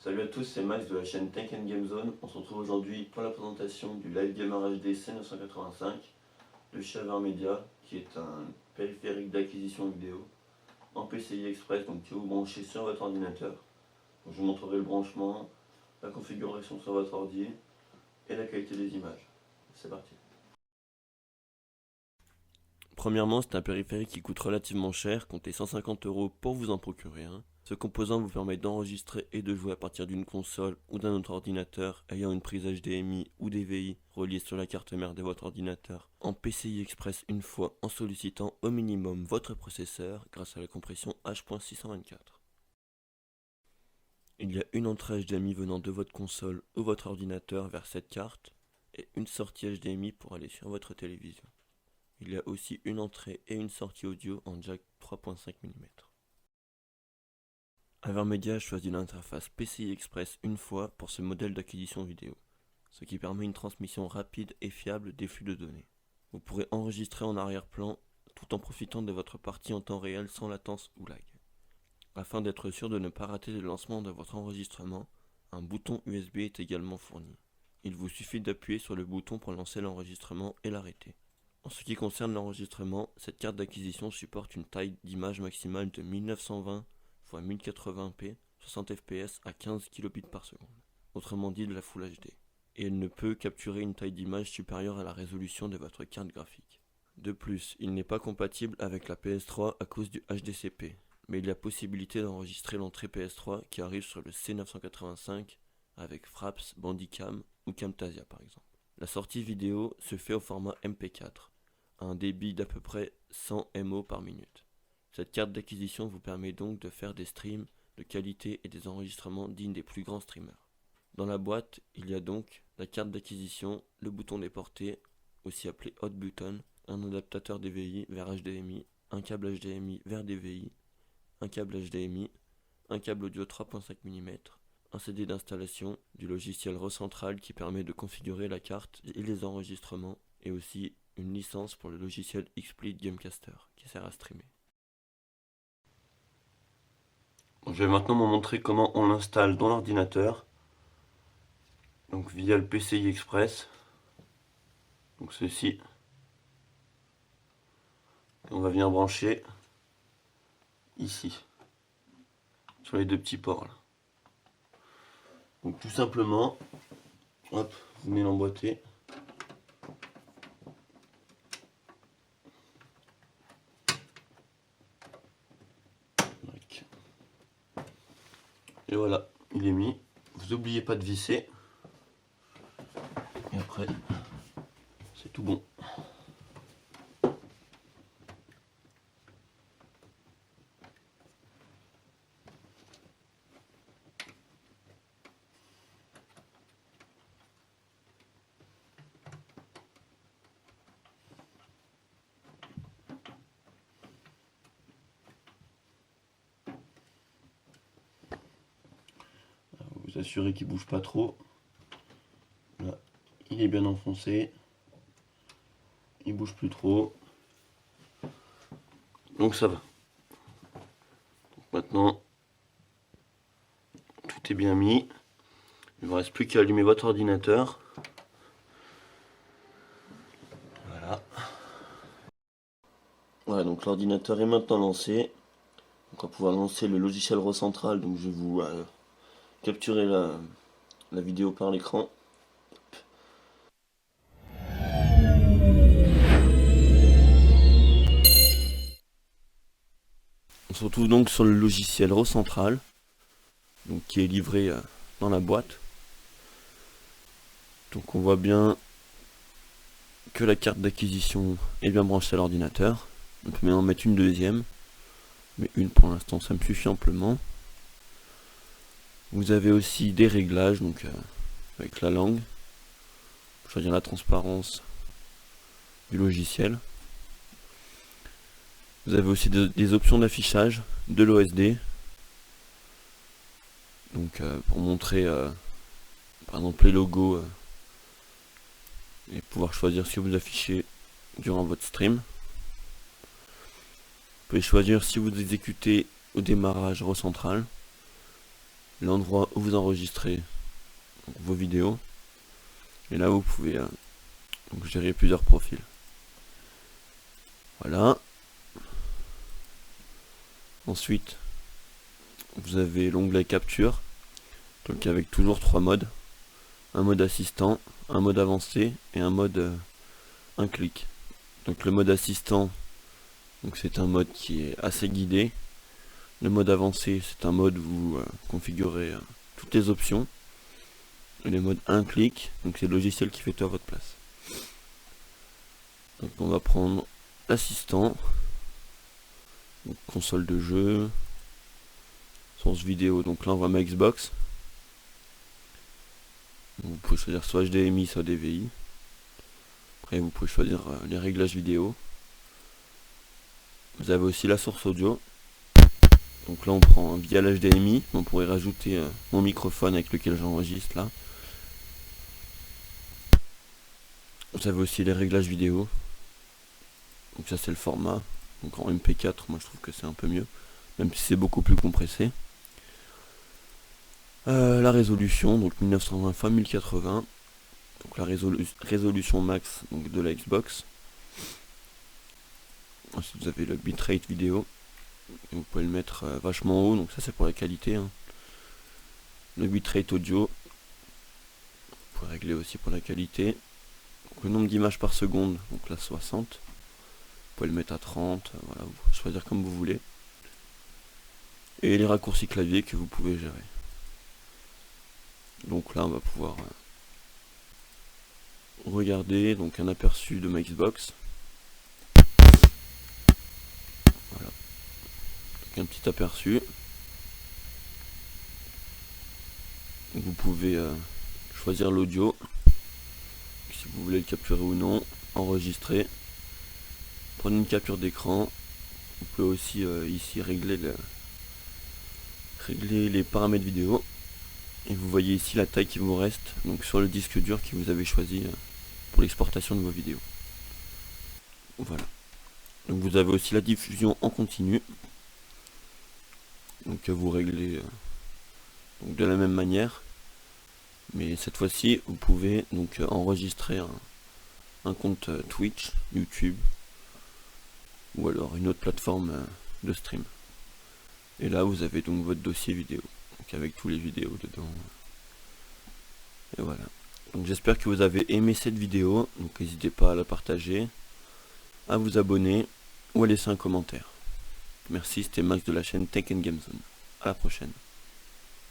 Salut à tous, c'est Max de la chaîne Tech Game Zone. On se retrouve aujourd'hui pour la présentation du Live Gamer HD C985 de chez Avermedia, qui est un périphérique d'acquisition vidéo en PCI Express, donc que vous branchez sur votre ordinateur. Donc, je vous montrerai le branchement, la configuration sur votre ordi et la qualité des images. C'est parti. Premièrement, c'est un périphérique qui coûte relativement cher, comptez 150 € pour vous en procurer un. Ce composant vous permet d'enregistrer et de jouer à partir d'une console ou d'un autre ordinateur ayant une prise HDMI ou DVI reliée sur la carte mère de votre ordinateur en PCI Express une fois en sollicitant au minimum votre processeur grâce à la compression H.624. Il y a une entrée HDMI venant de votre console ou votre ordinateur vers cette carte et une sortie HDMI pour aller sur votre télévision. Il y a aussi une entrée et une sortie audio en jack 3.5 mm. Avermedia a choisi l'interface PCI Express une fois pour ce modèle d'acquisition vidéo, ce qui permet une transmission rapide et fiable des flux de données. Vous pourrez enregistrer en arrière-plan tout en profitant de votre partie en temps réel sans latence ou lag. Afin d'être sûr de ne pas rater le lancement de votre enregistrement, un bouton USB est également fourni. Il vous suffit d'appuyer sur le bouton pour lancer l'enregistrement et l'arrêter. En ce qui concerne l'enregistrement, cette carte d'acquisition supporte une taille d'image maximale de 1920 x 1080p 60 fps à 15 kbps par seconde, autrement dit de la Full HD, et elle ne peut capturer une taille d'image supérieure à la résolution de votre carte graphique. De plus, il n'est pas compatible avec la PS3 à cause du HDCP, mais il y a possibilité d'enregistrer l'entrée PS3 qui arrive sur le C985 avec Fraps, Bandicam ou Camtasia par exemple. La sortie vidéo se fait au format MP4, à un débit d'à peu près 100 MO par minute. Cette carte d'acquisition vous permet donc de faire des streams de qualité et des enregistrements dignes des plus grands streamers. Dans la boîte, il y a donc la carte d'acquisition, le bouton déporté, aussi appelé Hot Button, un adaptateur DVI vers HDMI, un câble HDMI vers DVI, un câble HDMI, un câble audio 3.5 mm, un CD d'installation, du logiciel Recentral qui permet de configurer la carte et les enregistrements, et aussi une licence pour le logiciel XSplit Gamecaster qui sert à streamer. Je vais maintenant vous montrer comment on l'installe dans l'ordinateur, donc via le PCI Express, donc ceci. On va venir brancher ici, sur les deux petits ports là. Donc tout simplement, hop, vous venez l'emboîter. Et voilà, il est mis. Vous n'oubliez pas de visser. Et après, c'est tout bon. Vous assurez qu'il ne bouge pas trop. Là, il est bien enfoncé. Il bouge plus trop. Donc ça va. Donc maintenant, tout est bien mis. Il ne vous reste plus qu'à allumer votre ordinateur. Voilà. Voilà, donc l'ordinateur est maintenant lancé. Donc on va pouvoir lancer le logiciel Recentral. Donc je vais vous capturer la vidéo par l'écran. On se retrouve donc sur le logiciel Recentral, donc qui est livré dans la boîte. Donc on voit bien que la carte d'acquisition est bien branchée à l'ordinateur. On peut maintenant mettre une deuxième, mais une pour l'instant ça me suffit amplement. Vous avez aussi des réglages, donc avec la langue, choisir la transparence du logiciel. Vous avez aussi des options d'affichage de l'OSD, donc pour montrer par exemple les logos et pouvoir choisir ce que vous affichez durant votre stream. Vous pouvez choisir si vous exécutez au démarrage Recentral, l'endroit où vous enregistrez vos vidéos. Et là vous pouvez donc gérer plusieurs profils. Voilà. Ensuite, vous avez l'onglet capture, donc avec toujours 3 modes. Un mode assistant, un mode avancé et un mode un clic. Donc le mode assistant, donc c'est un mode qui est assez guidé. Le mode avancé, c'est un mode où vous configurez toutes les options. Et le mode un clic, donc c'est le logiciel qui fait tout à votre place. Donc on va prendre l'assistant, console de jeu, source vidéo, donc là on voit ma Xbox. Vous pouvez choisir soit HDMI soit DVI. Après vous pouvez choisir les réglages vidéo. Vous avez aussi la source audio. Donc là on prend via l'HDMI, on pourrait rajouter mon microphone avec lequel j'enregistre là. Vous avez aussi les réglages vidéo. Donc ça c'est le format. Donc en MP4, moi je trouve que c'est un peu mieux, même si c'est beaucoup plus compressé. La résolution, donc 1920 x 1080. Donc la résolution max donc de la Xbox. Ensuite vous avez le bitrate vidéo. Et vous pouvez le mettre vachement haut, donc ça c'est pour la qualité. Le bitrate audio. Vous pouvez régler aussi pour la qualité. Donc, le nombre d'images par seconde, donc là 60. Vous pouvez le mettre à 30, voilà, vous pouvez choisir comme vous voulez. Et les raccourcis clavier que vous pouvez gérer. Donc là on va pouvoir regarder donc un aperçu de ma Xbox. Voilà. Donc un petit aperçu. Vous pouvez choisir l'audio, si vous voulez le capturer ou non, enregistrer, prendre une capture d'écran. Vous pouvez aussi ici régler les paramètres vidéo. Et vous voyez ici la taille qui vous reste donc sur le disque dur que vous avez choisi pour l'exportation de vos vidéos. Voilà. Donc vous avez aussi la diffusion en continu. Donc vous réglez donc de la même manière. Mais cette fois-ci vous pouvez donc enregistrer un compte Twitch, YouTube ou alors une autre plateforme de stream. Et là vous avez donc votre dossier vidéo, donc avec tous les vidéos dedans. Et voilà. Donc j'espère que vous avez aimé cette vidéo, donc n'hésitez pas à la partager, à vous abonner ou à laisser un commentaire. Merci, c'était Max de la chaîne Tech & Game Zone. À la prochaine.